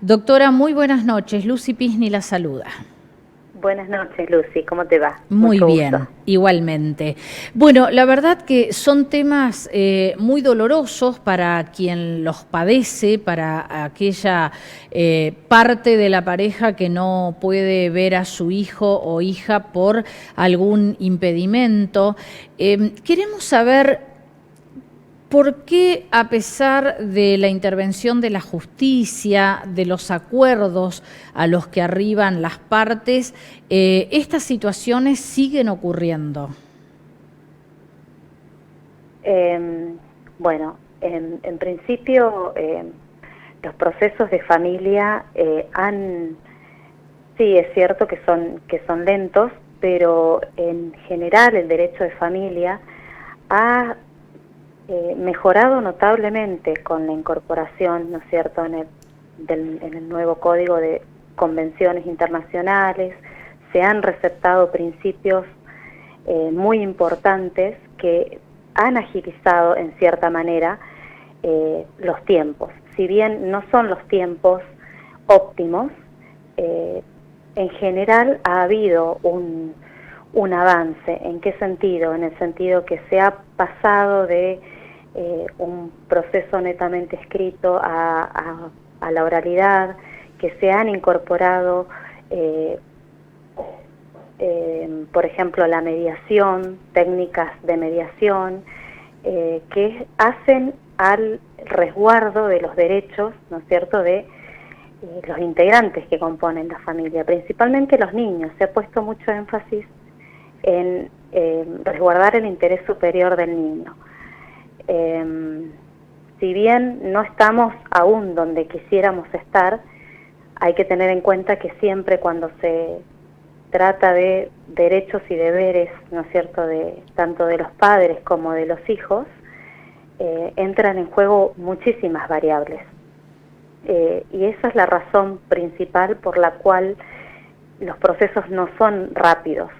Doctora, muy buenas noches. Lucy Pisni la saluda. Buenas noches, Lucy. ¿Cómo te va? Muy Mucho bien, gusto. igualmente. Bueno, la verdad que son temas muy dolorosos para quien los padece, para aquella parte de la pareja que no puede ver a su hijo o hija por algún impedimento. Queremos saber ¿por qué, a pesar de la intervención de la justicia, de los acuerdos a los que arriban las partes, estas situaciones siguen ocurriendo? Bueno, en principio los procesos de familia sí es cierto que son lentos, pero en general el derecho de familia ha mejorado notablemente con la incorporación, ¿no es cierto?, en el nuevo Código de Convenciones Internacionales. Se han receptado principios muy importantes que han agilizado en cierta manera los tiempos. Si bien no son los tiempos óptimos, en general ha habido un avance. ¿En qué sentido? En el sentido que se ha pasado de un proceso netamente escrito a la oralidad, que se han incorporado por ejemplo la mediación, técnicas de mediación que hacen al resguardo de los derechos, ¿no es cierto?, de los integrantes que componen la familia, principalmente los niños. Se ha puesto mucho énfasis en resguardar el interés superior del niño. Si bien no estamos aún donde quisiéramos estar, hay que tener en cuenta que siempre cuando se trata de derechos y deberes, ¿no es cierto?, tanto de los padres como de los hijos, entran en juego muchísimas variables. Y esa es la razón principal por la cual los procesos no son rápidos,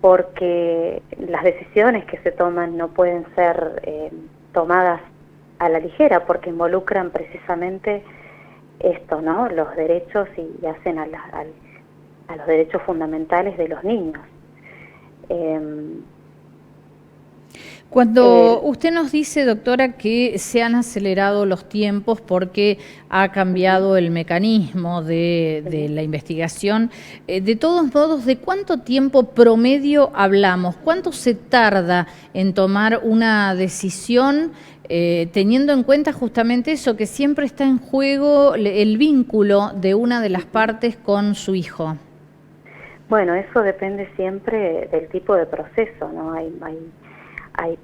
porque las decisiones que se toman no pueden ser tomadas a la ligera, porque involucran precisamente esto, ¿no?, los derechos y hacen a los derechos fundamentales de los niños. Cuando usted nos dice, doctora, que se han acelerado los tiempos porque ha cambiado el mecanismo de la investigación, de todos modos, ¿de cuánto tiempo promedio hablamos? ¿Cuánto se tarda en tomar una decisión teniendo en cuenta justamente eso, que siempre está en juego el vínculo de una de las partes con su hijo? Bueno, eso depende siempre del tipo de proceso, ¿no? Hay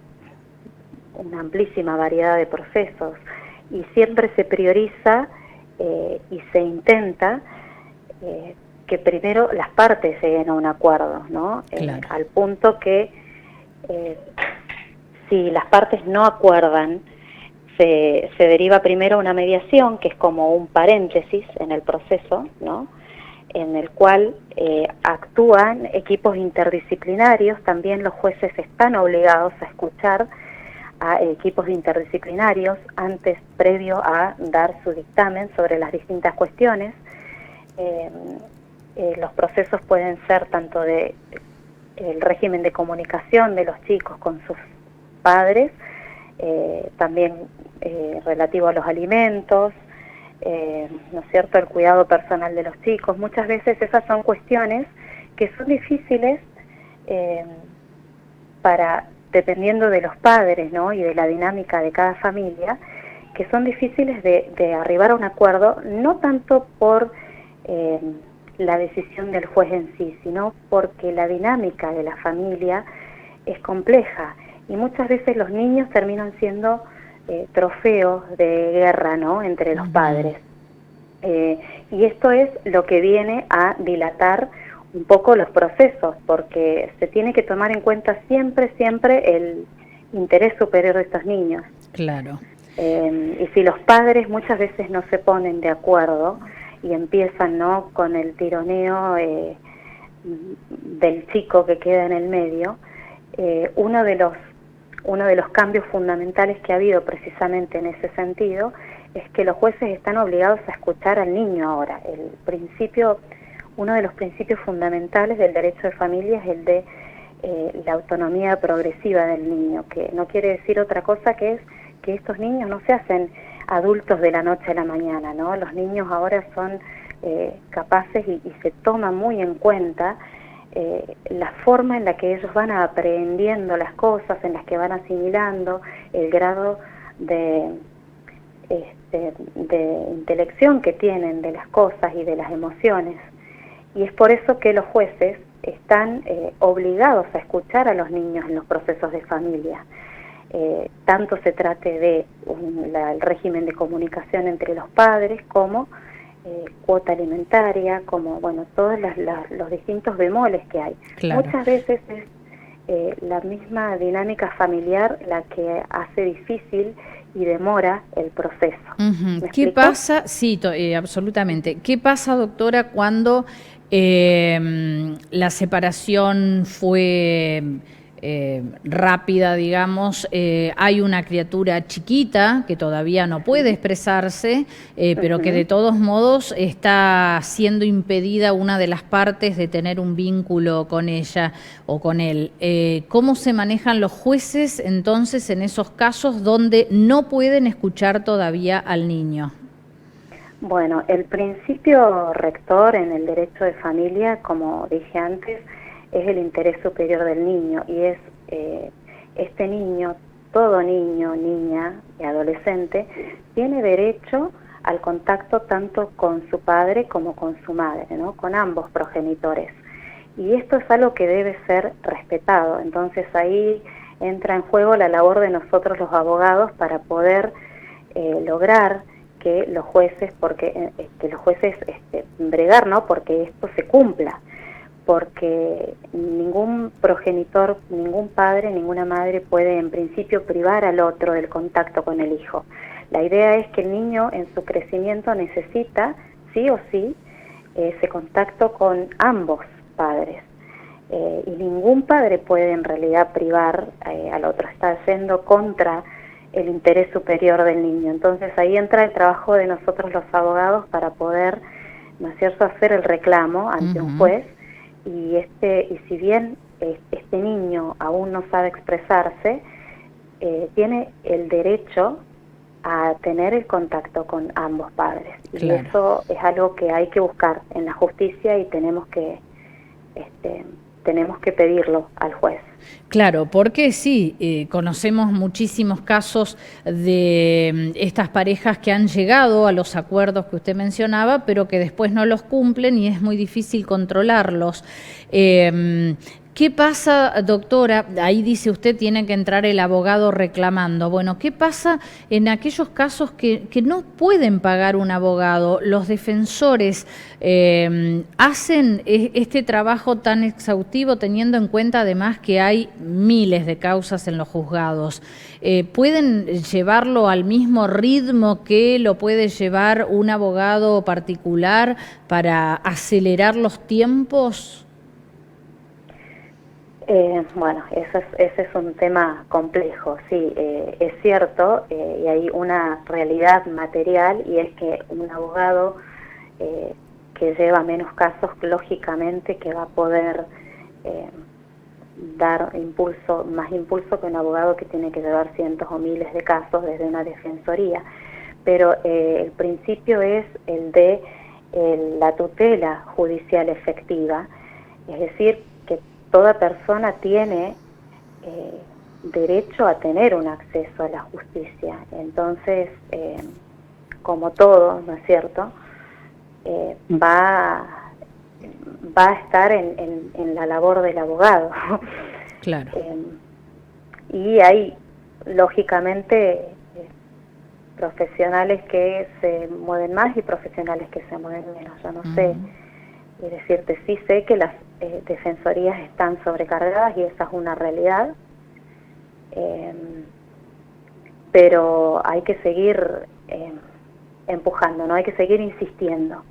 una amplísima variedad de procesos y siempre se prioriza y se intenta que primero las partes lleguen a un acuerdo, ¿no? Claro. Al punto que si las partes no acuerdan, se deriva primero una mediación, que es como un paréntesis en el proceso, ¿no?, en el cual actúan equipos interdisciplinarios. También los jueces están obligados a escuchar a equipos interdisciplinarios previo a dar su dictamen sobre las distintas cuestiones. Los procesos pueden ser tanto de el régimen de comunicación de los chicos con sus padres, también relativo a los alimentos, ¿no es cierto?, el cuidado personal de los chicos. Muchas veces esas son cuestiones que son difíciles dependiendo de los padres, ¿no?, y de la dinámica de cada familia, que son difíciles de arribar a un acuerdo, no tanto por la decisión del juez en sí, sino porque la dinámica de la familia es compleja y muchas veces los niños terminan siendo trofeos de guerra, ¿no?, entre los padres. Y esto es lo que viene a dilatar un poco los procesos, porque se tiene que tomar en cuenta siempre el interés superior de estos niños. Claro. Y si los padres muchas veces no se ponen de acuerdo y empiezan, ¿no?, con el tironeo del chico que queda en el medio, uno de los cambios fundamentales que ha habido precisamente en ese sentido es que los jueces están obligados a escuchar al niño ahora. Uno de los principios fundamentales del derecho de familia es el de la autonomía progresiva del niño, que no quiere decir otra cosa que es que estos niños no se hacen adultos de la noche a la mañana, ¿no? Los niños ahora son capaces y se toma muy en cuenta la forma en la que ellos van aprendiendo las cosas, en las que van asimilando, el grado de intelección que tienen de las cosas y de las emociones. Y es por eso que los jueces están obligados a escuchar a los niños en los procesos de familia. Tanto se trate de el régimen de comunicación entre los padres como cuota alimentaria, como todos los distintos bemoles que hay. Claro. Muchas veces es la misma dinámica familiar la que hace difícil y demora el proceso. ¿Qué pasa? Sí, absolutamente. ¿Qué pasa, doctora, cuando la separación fue rápida, digamos, hay una criatura chiquita que todavía no puede expresarse, pero que de todos modos está siendo impedida una de las partes de tener un vínculo con ella o con él? ¿Cómo se manejan los jueces entonces en esos casos donde no pueden escuchar todavía al niño? Bueno, el principio rector en el derecho de familia, como dije antes, es el interés superior del niño, y es este niño, todo niño, niña y adolescente, tiene derecho al contacto tanto con su padre como con su madre, ¿no? Con ambos progenitores. Y esto es algo que debe ser respetado. Entonces ahí entra en juego la labor de nosotros los abogados para poder lograr que los jueces, bregar, ¿no? Porque esto se cumpla. Porque ningún progenitor, ningún padre, ninguna madre puede en principio privar al otro del contacto con el hijo. La idea es que el niño en su crecimiento necesita, sí o sí, ese contacto con ambos padres. Y ningún padre puede en realidad privar al otro, está yendo contra el interés superior del niño. Entonces ahí entra el trabajo de nosotros los abogados para poder, ¿no es cierto?, hacer el reclamo ante un juez. Y si bien este niño aún no sabe expresarse, tiene el derecho a tener el contacto con ambos padres. Claro. Y eso es algo que hay que buscar en la justicia y tenemos que pedirlo al juez. Claro, porque sí, conocemos muchísimos casos de estas parejas que han llegado a los acuerdos que usted mencionaba, pero que después no los cumplen y es muy difícil controlarlos. ¿Qué pasa, doctora? Ahí dice usted, tiene que entrar el abogado reclamando. Bueno, ¿qué pasa en aquellos casos que no pueden pagar un abogado? Los defensores hacen este trabajo tan exhaustivo, teniendo en cuenta además que hay miles de causas en los juzgados. ¿Pueden llevarlo al mismo ritmo que lo puede llevar un abogado particular para acelerar los tiempos? Ese es un tema complejo, sí, es cierto, y hay una realidad material, y es que un abogado que lleva menos casos, lógicamente que va a poder dar más impulso que un abogado que tiene que llevar cientos o miles de casos desde una defensoría. Pero el principio es el de la tutela judicial efectiva, es decir, que toda persona tiene derecho a tener un acceso a la justicia. Entonces, como todo, ¿no es cierto?, va a estar en la labor del abogado. Claro. Y hay, lógicamente, profesionales que se mueven más y profesionales que se mueven menos. Yo no sé, y decirte, sí sé que las defensorías están sobrecargadas y esa es una realidad, pero hay que seguir empujando, ¿no? Hay que seguir insistiendo.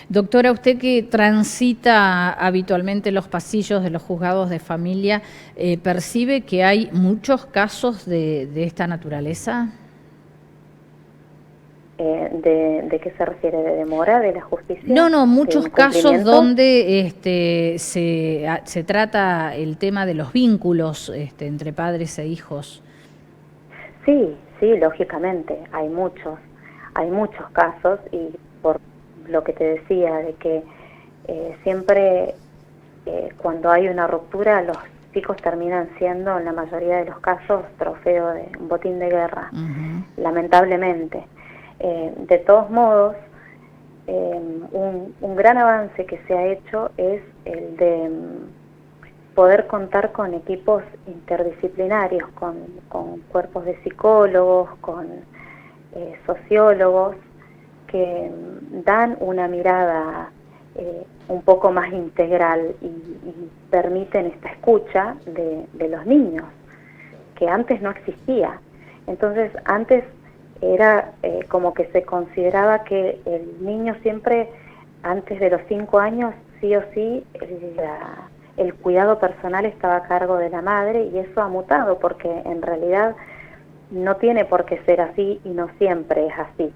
Doctora, usted que transita habitualmente los pasillos de los juzgados de familia, ¿percibe que hay muchos casos de esta naturaleza? ¿De qué se refiere? ¿De demora de la justicia? No, muchos ¿De casos incumplimiento? donde se trata el tema de los vínculos entre padres e hijos. Sí, sí, lógicamente, hay muchos casos y por lo que te decía, de que siempre cuando hay una ruptura los chicos terminan siendo en la mayoría de los casos trofeo de un botín de guerra, lamentablemente. De todos modos, un gran avance que se ha hecho es el de poder contar con equipos interdisciplinarios, con cuerpos de psicólogos, con sociólogos, que dan una mirada un poco más integral y permiten esta escucha de los niños, que antes no existía. Entonces, antes era como que se consideraba que el niño siempre, antes de los 5 años, sí o sí, el cuidado personal estaba a cargo de la madre, y eso ha mutado porque en realidad no tiene por qué ser así y no siempre es así.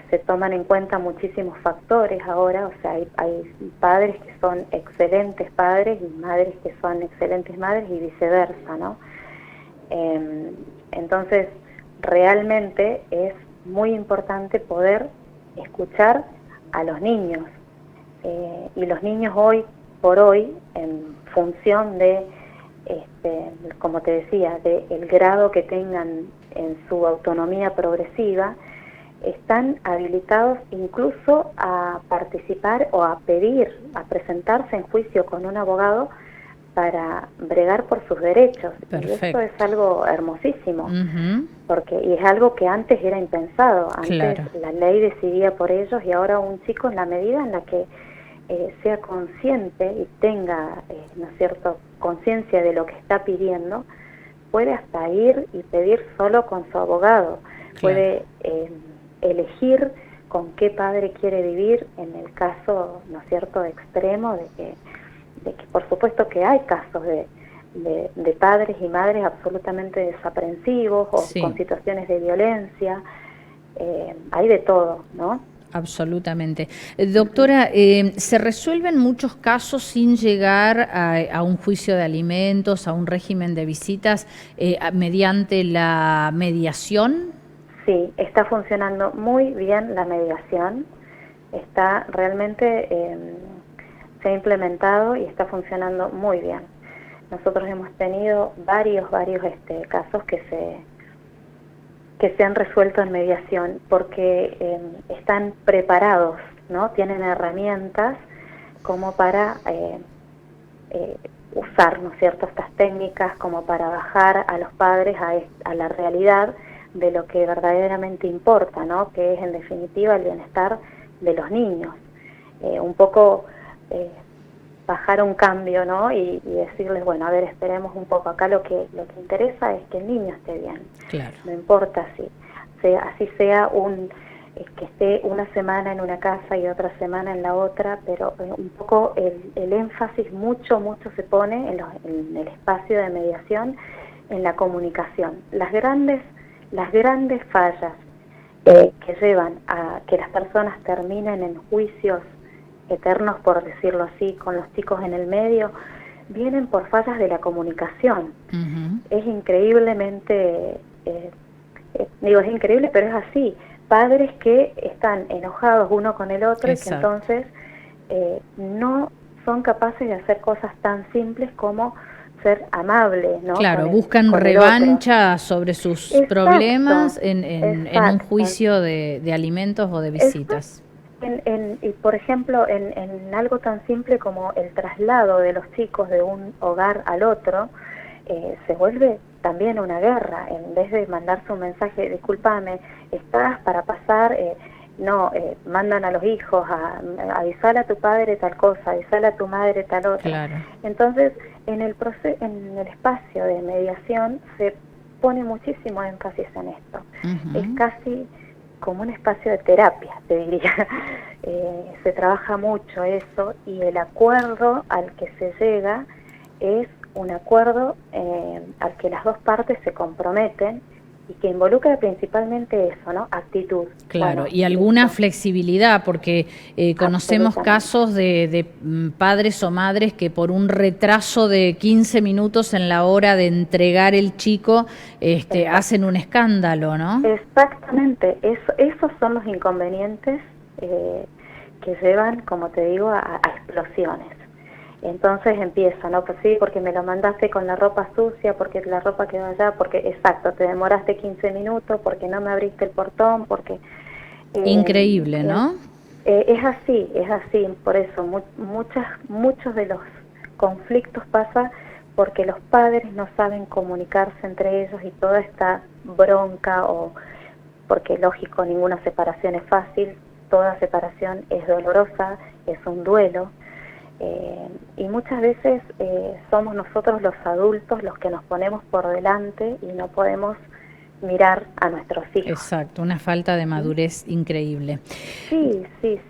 Se toman en cuenta muchísimos factores ahora, o sea, hay padres que son excelentes padres y madres que son excelentes madres y viceversa, ¿no? Entonces, realmente es muy importante poder escuchar a los niños, y los niños hoy por hoy, en función de, como te decía, del grado que tengan en su autonomía progresiva, están habilitados incluso a participar o a pedir, a presentarse en juicio con un abogado para bregar por sus derechos. Perfecto. Y esto es algo hermosísimo, y es algo que antes era impensado. Antes la ley decidía por ellos, y ahora un chico, en la medida en la que sea consciente y tenga, ¿no es cierto?, conciencia de lo que está pidiendo, puede hasta ir y pedir solo con su abogado. Puede elegir con qué padre quiere vivir en el caso, ¿no es cierto?, extremo de que por supuesto que hay casos de padres y madres absolutamente desaprensivos o con situaciones de violencia. Hay de todo, ¿no? Absolutamente. Doctora, ¿se resuelven muchos casos sin llegar a un juicio de alimentos, a un régimen de visitas, mediante la mediación? Sí, está funcionando muy bien la mediación. Está realmente, se ha implementado y está funcionando muy bien. Nosotros hemos tenido varios casos que se han resuelto en mediación porque están preparados, ¿no? Tienen herramientas como para usar, ¿no es cierto?, estas técnicas como para bajar a los padres a la realidad de lo que verdaderamente importa, ¿no?, que es en definitiva el bienestar de los niños. Un poco bajar un cambio, ¿no?, y decirles, bueno, a ver, esperemos un poco, acá lo que interesa es que el niño esté bien. Claro. No importa así sea que esté una semana en una casa y otra semana en la otra, pero un poco el énfasis mucho se pone en el espacio de mediación, en la comunicación. Las grandes fallas que llevan a que las personas terminen en juicios eternos, por decirlo así, con los chicos en el medio, vienen por fallas de la comunicación. Es increíblemente, es increíble, pero es así. Padres que están enojados uno con el otro. Exacto. Y que entonces no son capaces de hacer cosas tan simples como ser amables, ¿no? Claro, buscan revancha sobre sus problemas en un juicio de alimentos o de visitas. Y por ejemplo, en algo tan simple como el traslado de los chicos de un hogar al otro, se vuelve también una guerra. En vez de mandarse un mensaje, discúlpame, estás para pasar, mandan a los hijos a avisar a tu padre tal cosa, avisar a tu madre tal otra. Claro. Entonces, en el espacio de mediación se pone muchísimo énfasis en esto. Es casi como un espacio de terapia, te diría. Se trabaja mucho eso, y el acuerdo al que se llega es un acuerdo al que las dos partes se comprometen y que involucra principalmente eso, ¿no? Actitud. Claro, Bueno, y alguna listo. flexibilidad, porque conocemos casos de padres o madres que por un retraso de 15 minutos en la hora de entregar el chico, hacen un escándalo, ¿no? Exactamente, esos son los inconvenientes que llevan, como te digo, a explosiones. Entonces empieza, ¿no? Pues sí, porque me lo mandaste con la ropa sucia, porque la ropa quedó allá, porque, exacto, te demoraste 15 minutos, porque no me abriste el portón, porque... Increíble, ¿no? es así, por eso muchos de los conflictos pasa porque los padres no saben comunicarse entre ellos y toda esta bronca, o porque lógico, ninguna separación es fácil, toda separación es dolorosa, es un duelo, y muchas veces somos nosotros los adultos los que nos ponemos por delante y no podemos mirar a nuestros hijos. Exacto, una falta de madurez increíble. Sí,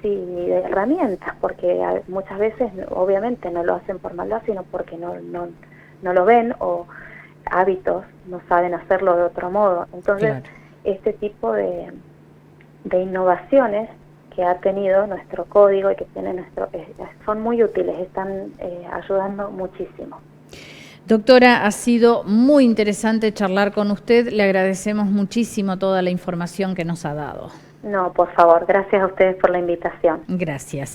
y de herramientas, porque muchas veces obviamente no lo hacen por maldad, sino porque no lo ven, o hábitos, no saben hacerlo de otro modo. Entonces, claro, este tipo de innovaciones que ha tenido nuestro código y que tiene son muy útiles, están ayudando muchísimo. Doctora, ha sido muy interesante charlar con usted, le agradecemos muchísimo toda la información que nos ha dado. No, por favor, gracias a ustedes por la invitación. Gracias.